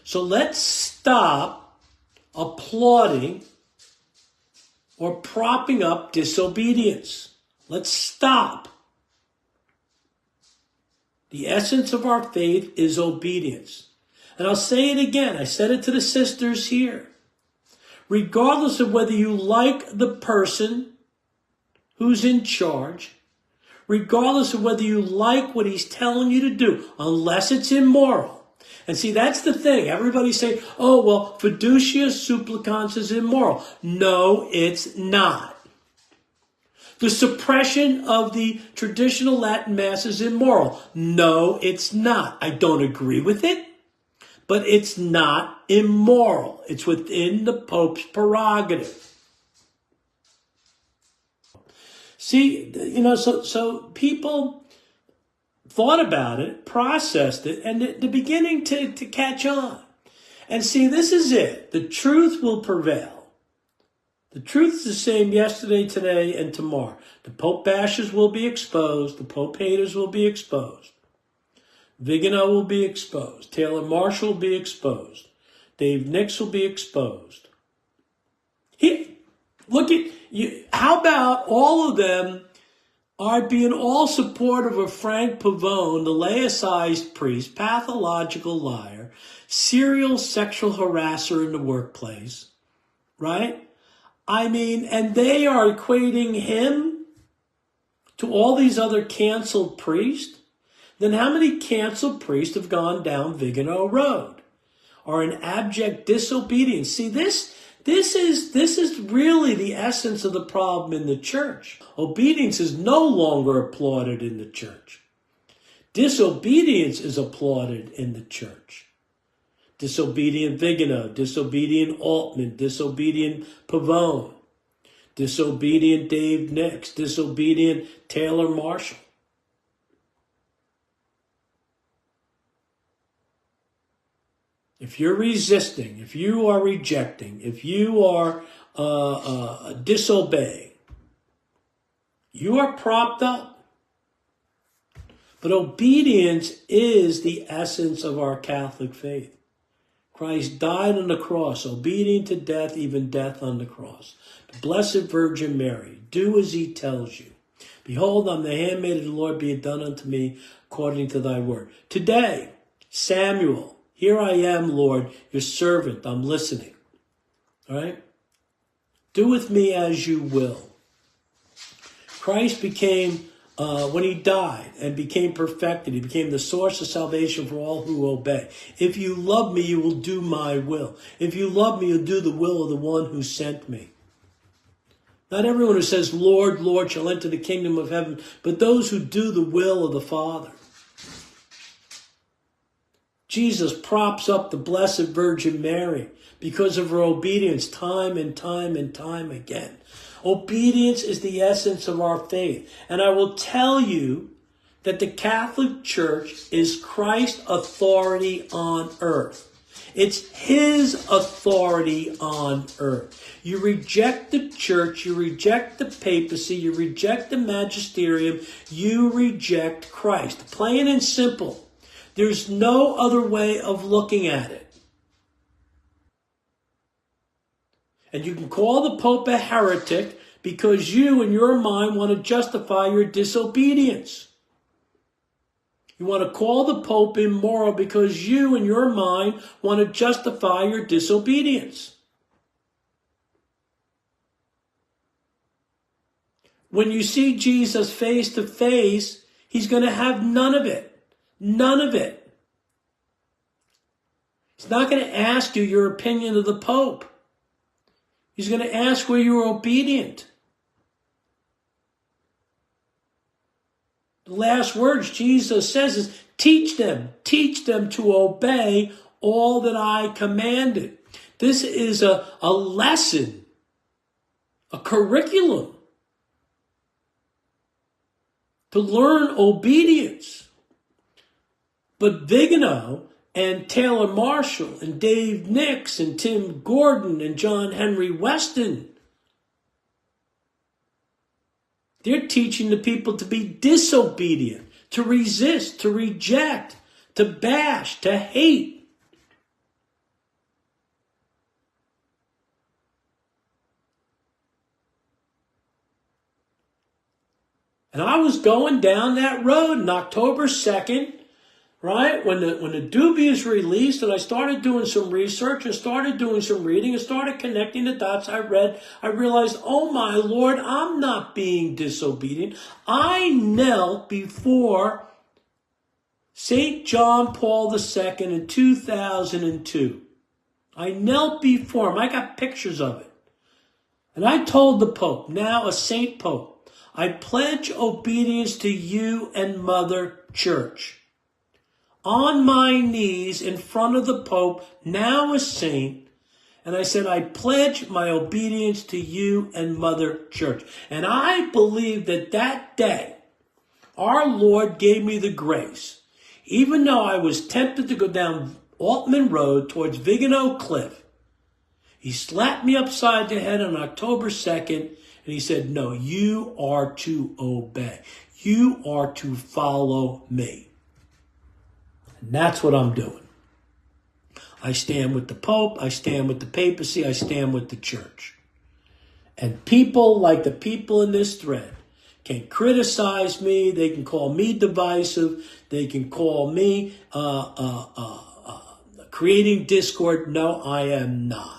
So let's stop applauding or propping up disobedience. Let's stop. The essence of our faith is obedience. And I'll say it again. I said it to the sisters here. Regardless of whether you like the person who's in charge, regardless of whether you like what he's telling you to do, unless it's immoral. And see, that's the thing. Everybody's saying, oh, well, fiducia supplicans is immoral. No, it's not. The suppression of the traditional Latin Mass is immoral. No, it's not. I don't agree with it, but it's not immoral. It's within the Pope's prerogative. See, so people thought about it, processed it, and they're beginning to catch on. And see, this is it. The truth will prevail. The truth is the same yesterday, today, and tomorrow. The Pope bashers will be exposed. The Pope haters will be exposed. Vigano will be exposed. Taylor Marshall will be exposed. Dave Nix will be exposed. Look at you. How about all of them are being all supportive of Frank Pavone, the laicized priest, pathological liar, serial sexual harasser in the workplace, right? I mean, and they are equating him to all these other canceled priests. Then how many canceled priests have gone down Vigano Road? Are in abject disobedience? See, this is really the essence of the problem in the church. Obedience is no longer applauded in the church. Disobedience is applauded in the church. Disobedient Vigano, disobedient Altman, disobedient Pavone, disobedient Dave Nix, disobedient Taylor Marshall. If you're resisting, if you are rejecting, if you are disobeying, you are propped up. But obedience is the essence of our Catholic faith. Christ died on the cross, obedient to death, even death on the cross. The Blessed Virgin Mary, do as he tells you. Behold, I'm the handmaid of the Lord, be it done unto me according to thy word. Today, Samuel, here I am, Lord, your servant, I'm listening. All right? Do with me as you will. Christ became, when he died and became perfected, he became the source of salvation for all who obey. If you love me, you will do my will. If you love me, you'll do the will of the one who sent me. Not everyone who says, Lord, Lord, shall enter the kingdom of heaven, but those who do the will of the Father. Jesus props up the Blessed Virgin Mary because of her obedience time and time and time again. Obedience is the essence of our faith. And I will tell you that the Catholic Church is Christ's authority on earth. It's his authority on earth. You reject the church, you reject the papacy, you reject the magisterium, you reject Christ. Plain and simple. There's no other way of looking at it. And you can call the Pope a heretic because you, in your mind, want to justify your disobedience. You want to call the Pope immoral because you, in your mind, want to justify your disobedience. When you see Jesus face to face, he's going to have none of it. None of it. He's not going to ask you your opinion of the Pope. He's going to ask where you were obedient. The last words Jesus says is, teach them to obey all that I commanded. This is a lesson, a curriculum to learn obedience. But Vigano and Taylor Marshall and Dave Nix and Tim Gordon and John Henry Weston, they're teaching the people to be disobedient, to resist, to reject, to bash, to hate. And I was going down that road on October 2nd, right? When the doobie is released, and I started doing some research and started doing some reading and started connecting the dots. I realized, oh my Lord, I'm not being disobedient. I knelt before St. John Paul II in 2002. I knelt before him. I got pictures of it. And I told the Pope, now a Saint Pope, I pledge obedience to you and Mother Church. On my knees in front of the Pope, now a saint, and I said, I pledge my obedience to you and Mother Church. And I believe that that day, our Lord gave me the grace, even though I was tempted to go down Altman Road towards Vigano Cliff. He slapped me upside the head on October 2nd, and he said, no, you are to obey. You are to follow me. And that's what I'm doing. I stand with the Pope. I stand with the papacy. I stand with the church. And people like the people in this thread can criticize me. They can call me divisive. They can call me creating discord. No, I am not.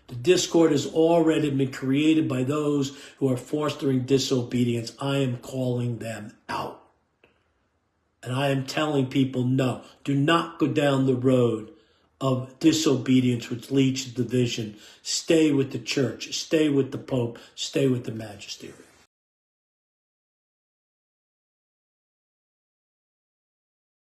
The discord has already been created by those who are fostering disobedience. I am calling them out. And I am telling people, no, do not go down the road of disobedience which leads to division. Stay with the church. Stay with the Pope. Stay with the magisterium.